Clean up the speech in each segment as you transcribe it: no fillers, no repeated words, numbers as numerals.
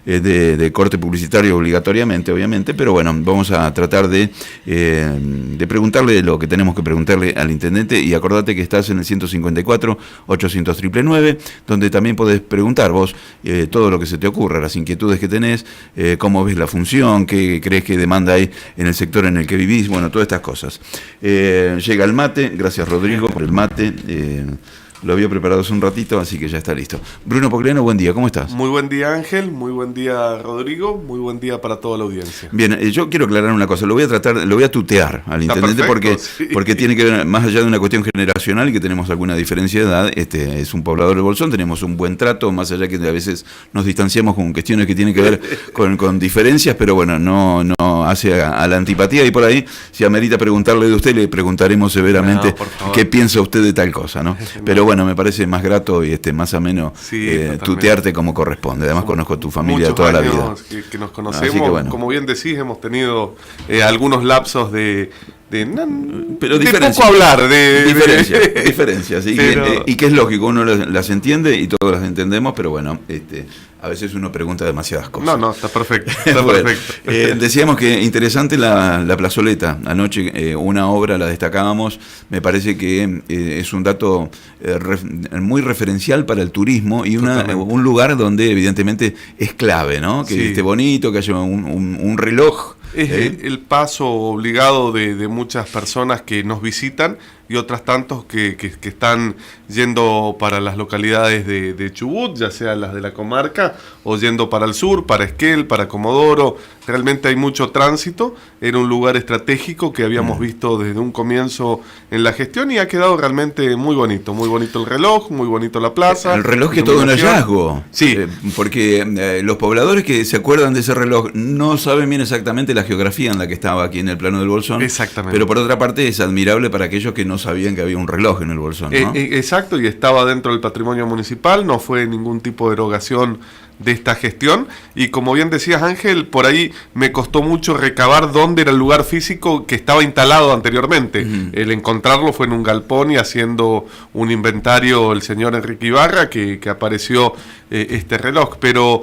de corte publicitario obligatoriamente, obviamente, pero bueno, vamos a tratar de preguntarle lo que tenemos que preguntarle al intendente, y acordate que estás en el 154-800-999, donde también podés preguntar vos todo lo que se te ocurra, las inquietudes que tenés, cómo ves la función, qué crees que demanda hay en el sector en el que vivís, bueno, todas estas cosas. Llega el mate, gracias Rodrigo por el mate, lo había preparado hace un ratito, así que ya está listo. Bruno Pogliano, buen día, ¿cómo estás? Muy buen día, Ángel, muy buen día, Rodrigo, muy buen día para toda la audiencia. Bien, yo quiero aclarar una cosa, lo voy a tutear al intendente porque tiene que ver, más allá de una cuestión generacional, que tenemos alguna diferencia de edad, es un poblador del Bolsón, tenemos un buen trato, más allá que a veces nos distanciamos con cuestiones que tienen que ver con diferencias, pero bueno, no hace a la antipatía, y por ahí, si amerita preguntarle de usted, le preguntaremos severamente qué piensa usted de tal cosa, ¿no? Pero bueno, me parece más grato y más ameno tutearte como corresponde. Además conozco tu familia toda la vida. Que nos conocemos, que bueno. Como bien decís, hemos tenido algunos lapsos de poco hablar, diferencias, y que es lógico, uno las entiende y todos las entendemos, pero bueno, a veces uno pregunta demasiadas cosas. No, está perfecto. Está perfecto. Decíamos que interesante la plazoleta. Anoche una obra la destacábamos, me parece que es un dato muy referencial para el turismo y un lugar donde evidentemente es clave, ¿no? Que esté bonito, que haya un reloj. Es el paso obligado de muchas personas que nos visitan y otras tantos que están yendo para las localidades de Chubut, ya sea las de la comarca, o yendo para el sur, para Esquel, para Comodoro. Realmente hay mucho tránsito. Era un lugar estratégico que habíamos visto desde un comienzo en la gestión y ha quedado realmente muy bonito el reloj, muy bonito la plaza. El reloj que es todo un hallazgo. Sí. Porque los pobladores que se acuerdan de ese reloj no saben bien exactamente la geografía en la que estaba aquí en el plano del Bolsón. Exactamente. Pero por otra parte es admirable para aquellos que no sabían que había un reloj en el Bolsón, ¿no? Exacto, y estaba dentro del patrimonio municipal, no fue ningún tipo de erogación de esta gestión, y como bien decías, Ángel, por ahí me costó mucho recabar dónde era el lugar físico que estaba instalado anteriormente. El encontrarlo fue en un galpón y haciendo un inventario el señor Enrique Ibarra que apareció este reloj, pero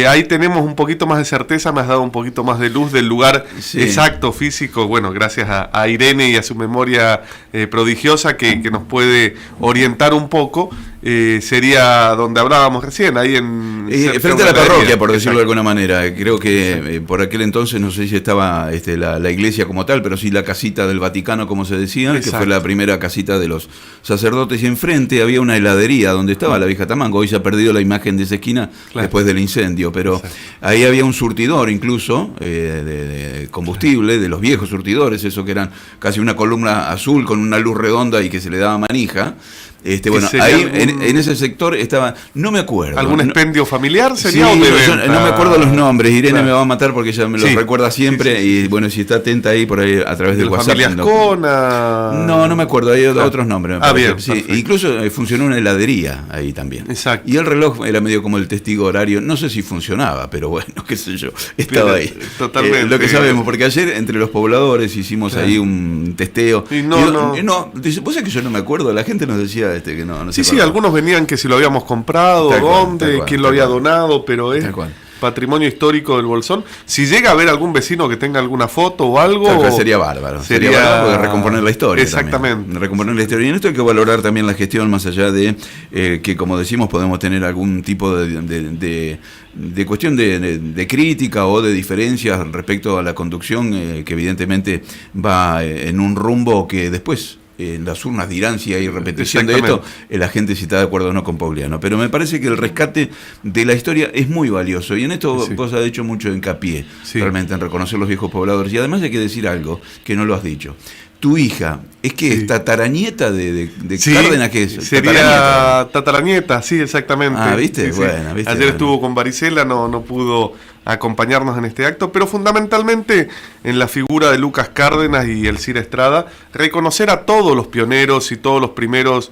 ahí tenemos un poquito más de certeza, me has dado un poquito más de luz del lugar exacto, físico, bueno, gracias a Irene y a su memoria prodigiosa que nos puede orientar un poco. Sería donde hablábamos recién, ahí frente a la parroquia, por decirlo de alguna manera. Creo que por aquel entonces, no sé si estaba la iglesia como tal, pero sí la casita del Vaticano, como se decía, que fue la primera casita de los sacerdotes, y enfrente había una heladería donde estaba la vieja Tamango. Hoy se ha perdido la imagen de esa esquina después del incendio, pero ahí había un surtidor incluso de combustible, de los viejos surtidores, eso que eran casi una columna azul con una luz redonda y que se le daba manija. Bueno, ahí en ese sector estaba, no me acuerdo. ¿Algún expendio familiar sería? Sí, no me acuerdo los nombres. Irene me va a matar porque ella me los recuerda siempre. Y bueno, si está atenta ahí por ahí a través del WhatsApp. No me acuerdo, hay otros nombres. Bien. Sí, incluso funcionó una heladería ahí también. Exacto. Y el reloj era medio como el testigo horario. No sé si funcionaba, pero bueno, qué sé yo. Estaba ahí. Totalmente. Lo que sabemos, porque ayer entre los pobladores hicimos ahí un testeo. Y vos sabés que yo no me acuerdo, la gente nos decía que no sí, algunos venían que si lo habíamos comprado, quién lo había donado, pero es patrimonio histórico del Bolsón. Si llega a haber algún vecino que tenga alguna foto o algo... sería bárbaro. Sería bárbaro porque recomponer la historia. Exactamente. También. Recomponer la historia. Y en esto hay que valorar también la gestión, más allá de que, como decimos, podemos tener algún tipo de cuestión de crítica o de diferencias respecto a la conducción, que evidentemente va en un rumbo que después... en las urnas dirán si hay repetición de esto, la gente si está de acuerdo o no con Pogliano, pero me parece que el rescate de la historia es muy valioso, y en esto vos has hecho mucho hincapié realmente en reconocer los viejos pobladores, y además hay que decir algo que no lo has dicho. Tu hija, ¿es que es tataranieta de Cárdenas? ¿Qué es? Sería tataranieta, sí, exactamente. ¿Viste? Sí. Bueno, ¿viste? Ayer estuvo con varicela, no pudo acompañarnos en este acto, pero fundamentalmente en la figura de Lucas Cárdenas y Elcira Estrada, reconocer a todos los pioneros y todos los primeros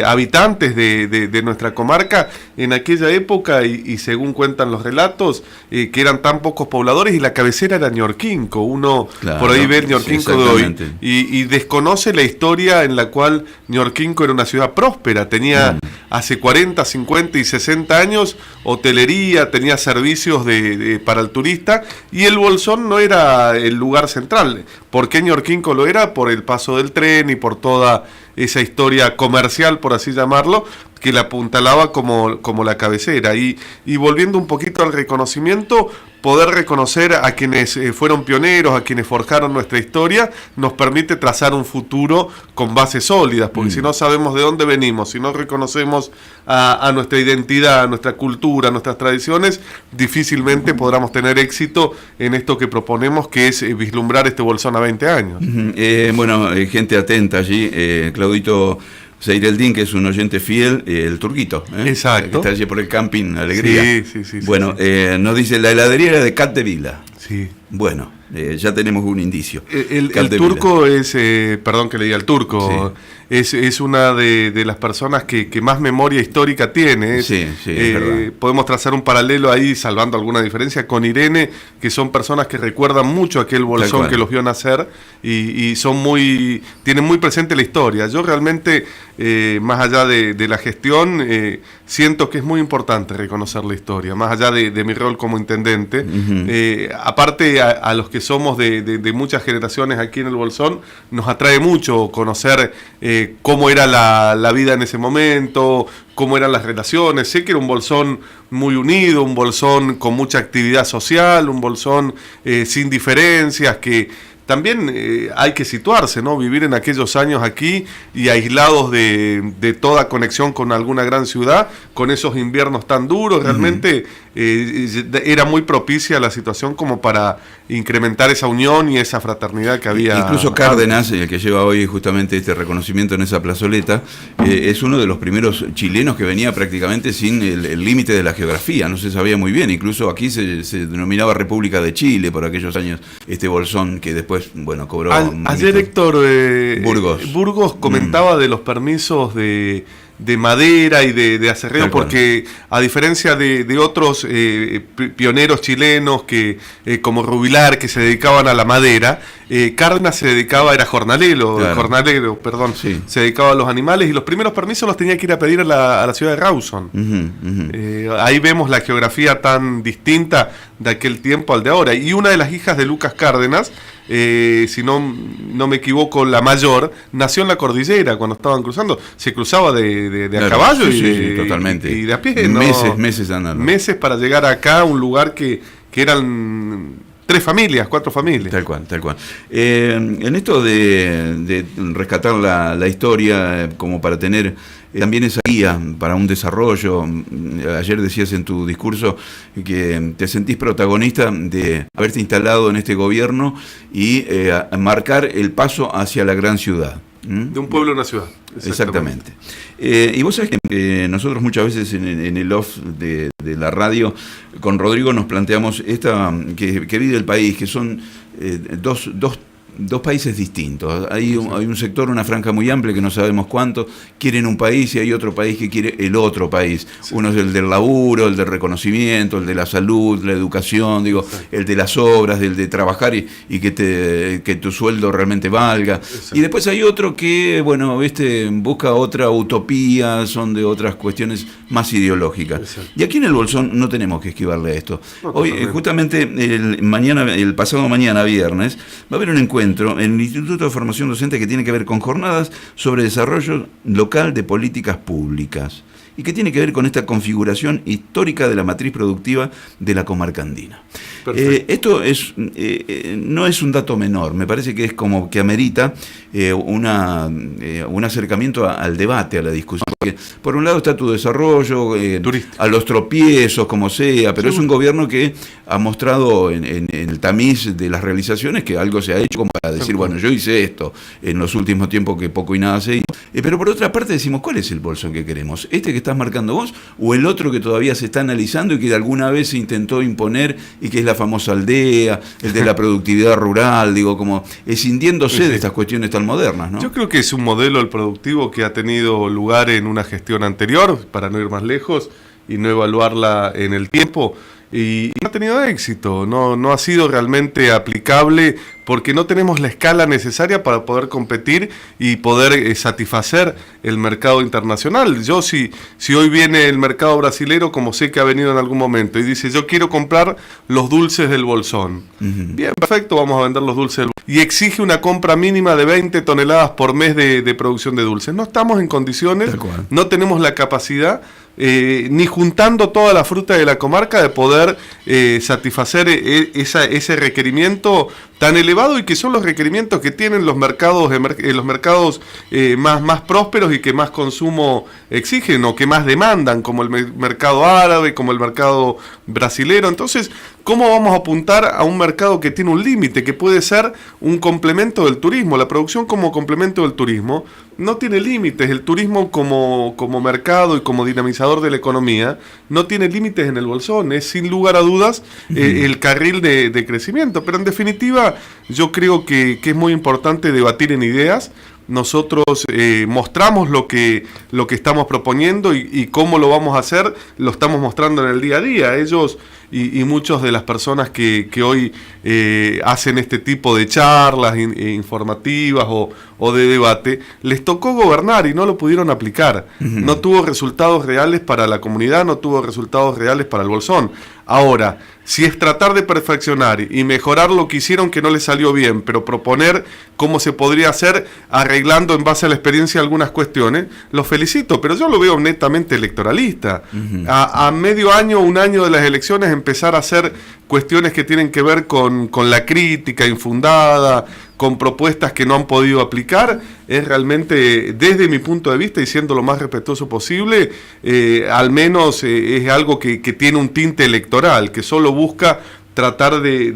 habitantes de nuestra comarca en aquella época y según cuentan los relatos, que eran tan pocos pobladores y la cabecera era Ñorquinco. Uno claro, por ahí ve el Ñorquinco sí, de hoy y desconoce la historia en la cual Ñorquinco era una ciudad próspera, tenía hace 40, 50 y 60 años hotelería, tenía servicios para el turista y el Bolsón no era el lugar central. ¿Por qué Ñorquinco lo era? Por el paso del tren y por toda esa historia comercial, por así llamarlo, que la apuntalaba como la cabecera. Y volviendo un poquito al reconocimiento, poder reconocer a quienes fueron pioneros, a quienes forjaron nuestra historia, nos permite trazar un futuro con bases sólidas, porque si no sabemos de dónde venimos, si no reconocemos a nuestra identidad, a nuestra cultura, a nuestras tradiciones, difícilmente podremos tener éxito en esto que proponemos, que es vislumbrar este Bolsón a 20 años. Bueno, gente atenta allí, Claudito Seireldín, que es un oyente fiel, el Turquito, Exacto. Que está allí por el camping Alegría. Sí. Bueno, nos dice, la heladería era de Capdevila. Sí. Bueno, ya tenemos un indicio. El turco es, perdón que le diga el turco, sí. es una de las personas que más memoria histórica tiene. Sí, es verdad. Podemos trazar un paralelo ahí, salvando alguna diferencia, con Irene, que son personas que recuerdan mucho aquel Bolsón que los vio nacer y tienen muy presente la historia. Yo realmente, más allá de la gestión, siento que es muy importante reconocer la historia, más allá de mi rol como intendente. Aparte, a los que somos de muchas generaciones aquí en el Bolsón, nos atrae mucho conocer cómo era la vida en ese momento, cómo eran las relaciones. Sé que era un Bolsón muy unido, un Bolsón con mucha actividad social, un Bolsón sin diferencias, que también hay que situarse, ¿no? Vivir en aquellos años aquí y aislados de toda conexión con alguna gran ciudad, con esos inviernos tan duros, realmente era muy propicia la situación como para incrementar esa unión y esa fraternidad que había. Incluso Cárdenas, el que lleva hoy justamente este reconocimiento en esa plazoleta, es uno de los primeros chilenos que venía prácticamente sin el límite de la geografía, no se sabía muy bien, incluso aquí se denominaba República de Chile por aquellos años, este Bolsón que después cobró. Ayer Héctor Burgos comentaba de los permisos de madera y de acerreo, porque a diferencia de otros pioneros chilenos que como Rubilar, que se dedicaban a la madera, Cárdenas se dedicaba, era jornalero, sí. Se dedicaba a los animales y los primeros permisos los tenía que ir a pedir a la ciudad de Rawson. Ahí vemos la geografía tan distinta de aquel tiempo al de ahora. Y una de las hijas de Lucas Cárdenas, si no me equivoco, la mayor, nació en la cordillera cuando estaban cruzando. Se cruzaba de a caballo totalmente. Y de a pie. Meses andando. Meses para llegar acá a un lugar que eran 4 familias. Tal cual. En esto de rescatar la historia como para tener también esa guía para un desarrollo. Ayer decías en tu discurso que te sentís protagonista de haberte instalado en este gobierno y marcar el paso hacia la gran ciudad. De un pueblo a una ciudad. Exactamente. Y vos sabés que nosotros muchas veces en el off de la radio, con Rodrigo nos planteamos que vive el país, que son dos países distintos. Hay un sector, una franja muy amplia que no sabemos cuánto quieren un país y hay otro país que quiere el otro país. Sí. Uno es el del laburo, el del reconocimiento, el de la salud, la educación, el de las obras, el de trabajar y que tu sueldo realmente valga. Exacto. Y después hay otro que, busca otra utopía, son de otras cuestiones más ideológicas. Exacto. Y aquí en el Bolsón no tenemos que esquivarle a esto. Hoy, justamente el pasado mañana, viernes, va a haber un encuentro en el Instituto de Formación Docente que tiene que ver con jornadas sobre desarrollo local de políticas públicas y que tiene que ver con esta configuración histórica de la matriz productiva de la comarca andina. Esto no es un dato menor, me parece que es como que amerita un acercamiento al debate, a la discusión. por un lado está tu desarrollo, a los tropiezos, como sea, pero es un gobierno que ha mostrado en el tamiz de las realizaciones que algo se ha hecho como para decir, bueno, yo hice esto en los últimos tiempos que poco y nada se hizo. Pero por otra parte decimos, ¿cuál es el Bolsón que queremos? ¿Este que estás marcando vos o el otro que todavía se está analizando y que de alguna vez se intentó imponer y que es la famosa aldea, el de la productividad rural, digo, como escindiéndose de estas cuestiones tan modernas, ¿no? Yo creo que es un modelo el productivo que ha tenido lugar en una gestión anterior, para no ir más lejos y no evaluarla en el tiempo, y no ha tenido éxito, no ha sido realmente aplicable porque no tenemos la escala necesaria para poder competir y poder satisfacer el mercado internacional. Yo si hoy viene el mercado brasilero, como sé que ha venido en algún momento, y dice, yo quiero comprar los dulces del Bolsón. Bien, perfecto, vamos a vender los dulces del Bolsón. Y exige una compra mínima de 20 toneladas por mes de producción de dulces. No estamos en condiciones, no tenemos la capacidad, ni juntando toda la fruta de la comarca, de poder satisfacer ese requerimiento tan elevado, y que son los requerimientos que tienen los mercados más prósperos y que más consumo exigen o que más demandan, como el mercado árabe, como el mercado brasilero. Entonces, ¿cómo vamos a apuntar a un mercado que tiene un límite, que puede ser un complemento del turismo? La producción como complemento del turismo no tiene límites. El turismo como mercado y como dinamizador de la economía no tiene límites en el Bolsón. Es sin lugar a dudas el carril de crecimiento. Pero en definitiva, yo creo que es muy importante debatir en ideas. Nosotros mostramos lo que estamos proponiendo y cómo lo vamos a hacer, lo estamos mostrando en el día a día. Ellos y muchas de las personas que hoy hacen este tipo de charlas informativas o de debate, les tocó gobernar y no lo pudieron aplicar. No tuvo resultados reales para la comunidad, no tuvo resultados reales para el Bolsón. Ahora, si es tratar de perfeccionar y mejorar lo que hicieron que no les salió bien, pero proponer cómo se podría hacer arreglando en base a la experiencia algunas cuestiones, los felicito, pero yo lo veo netamente electoralista. A medio año, un año de las elecciones, empezar a hacer cuestiones que tienen que ver con la crítica infundada, con propuestas que no han podido aplicar, es realmente, desde mi punto de vista, y siendo lo más respetuoso posible, al menos es algo que tiene un tinte electoral, que solo busca tratar de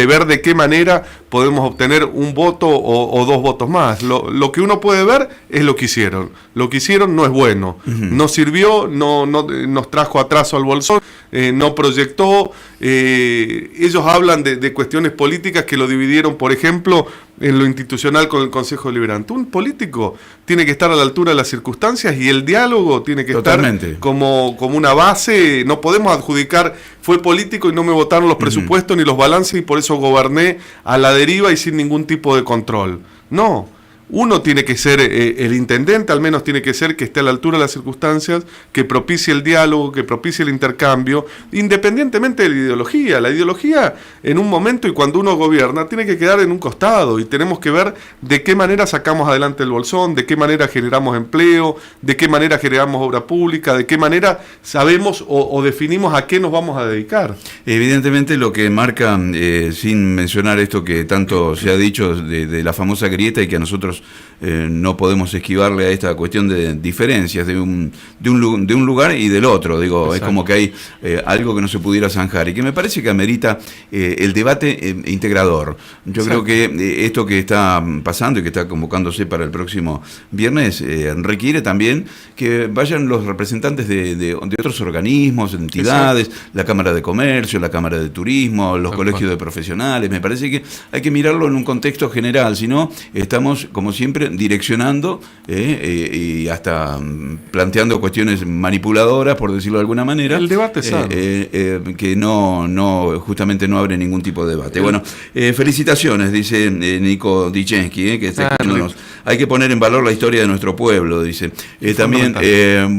ver de qué manera podemos obtener un voto o dos votos más. Lo que uno puede ver es lo que hicieron. Lo que hicieron no es bueno. No sirvió, no nos trajo atraso al Bolsón, no proyectó. Ellos hablan de cuestiones políticas que lo dividieron, por ejemplo, en lo institucional con el Consejo Deliberante. Un político tiene que estar a la altura de las circunstancias y el diálogo tiene que estar como una base. No podemos adjudicar, fue político y no me votaron los presupuestos ni los balances y por eso goberné a la deriva y sin ningún tipo de control. No. Uno tiene que ser, el intendente al menos tiene que ser que esté a la altura de las circunstancias, que propicie el diálogo, que propicie el intercambio, independientemente de la ideología. La ideología en un momento y cuando uno gobierna tiene que quedar en un costado y tenemos que ver de qué manera sacamos adelante el Bolsón, de qué manera generamos empleo, de qué manera generamos obra pública, de qué manera sabemos o definimos a qué nos vamos a dedicar. Evidentemente lo que marca, sin mencionar esto que tanto se ha dicho de la famosa grieta y que a nosotros no podemos esquivarle a esta cuestión de diferencias de un lugar y del otro, digo. Exacto. Es como que hay algo que no se pudiera zanjar y que me parece que amerita el debate integrador. Yo Exacto. creo que esto que está pasando y que está convocándose para el próximo viernes requiere también que vayan los representantes de otros organismos, entidades, Exacto. la Cámara de Comercio, la Cámara de Turismo, los colegios de profesionales. Me parece que hay que mirarlo en un contexto general, si no estamos, como siempre, direccionando y hasta planteando cuestiones manipuladoras, por decirlo de alguna manera. El debate sano. Que justamente no abre ningún tipo de debate. Bueno, felicitaciones, dice Nico Dichensky, que está escuchándonos. Hay que poner en valor la historia de nuestro pueblo, dice. También,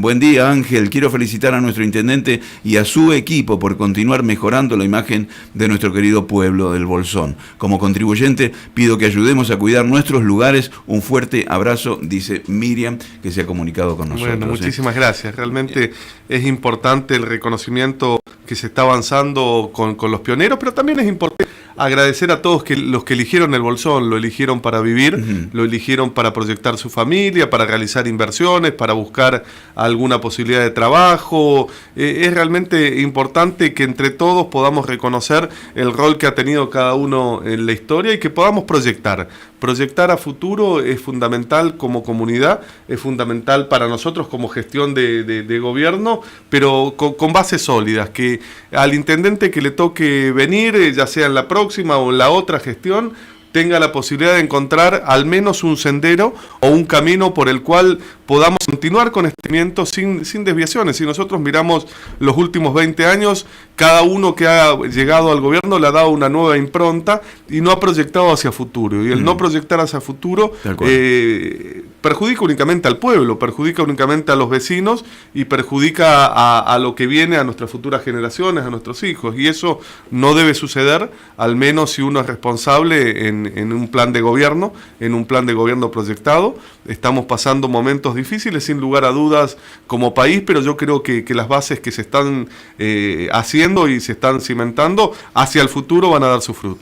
buen día, Ángel. Quiero felicitar a nuestro intendente y a su equipo por continuar mejorando la imagen de nuestro querido pueblo del Bolsón. Como contribuyente, pido que ayudemos a cuidar nuestros lugares. Un fuerte abrazo, dice Miriam, que se ha comunicado con nosotros. Bueno, muchísimas gracias. Realmente es importante el reconocimiento que se está avanzando con los pioneros, pero también es importante agradecer a todos los que eligieron el Bolsón, lo eligieron para vivir, lo eligieron para proyectar su familia, para realizar inversiones, para buscar alguna posibilidad de trabajo. Es realmente importante que entre todos podamos reconocer el rol que ha tenido cada uno en la historia y que podamos proyectar. Proyectar a futuro es fundamental como comunidad, es fundamental para nosotros como gestión de gobierno, pero con bases sólidas, que al intendente que le toque venir, ya sea en la próxima o en la otra gestión, tenga la posibilidad de encontrar al menos un sendero o un camino por el cual podamos continuar con este movimiento sin desviaciones. Si nosotros miramos los últimos 20 años, cada uno que ha llegado al gobierno le ha dado una nueva impronta y no ha proyectado hacia futuro. Y el no proyectar hacia futuro perjudica únicamente al pueblo, perjudica únicamente a los vecinos y perjudica a lo que viene, a nuestras futuras generaciones, a nuestros hijos. Y eso no debe suceder, al menos si uno es responsable en un plan de gobierno, en un plan de gobierno proyectado. Estamos pasando momentos difíciles, sin lugar a dudas, como país, pero yo creo que las bases que se están haciendo y se están cimentando hacia el futuro van a dar sus frutos.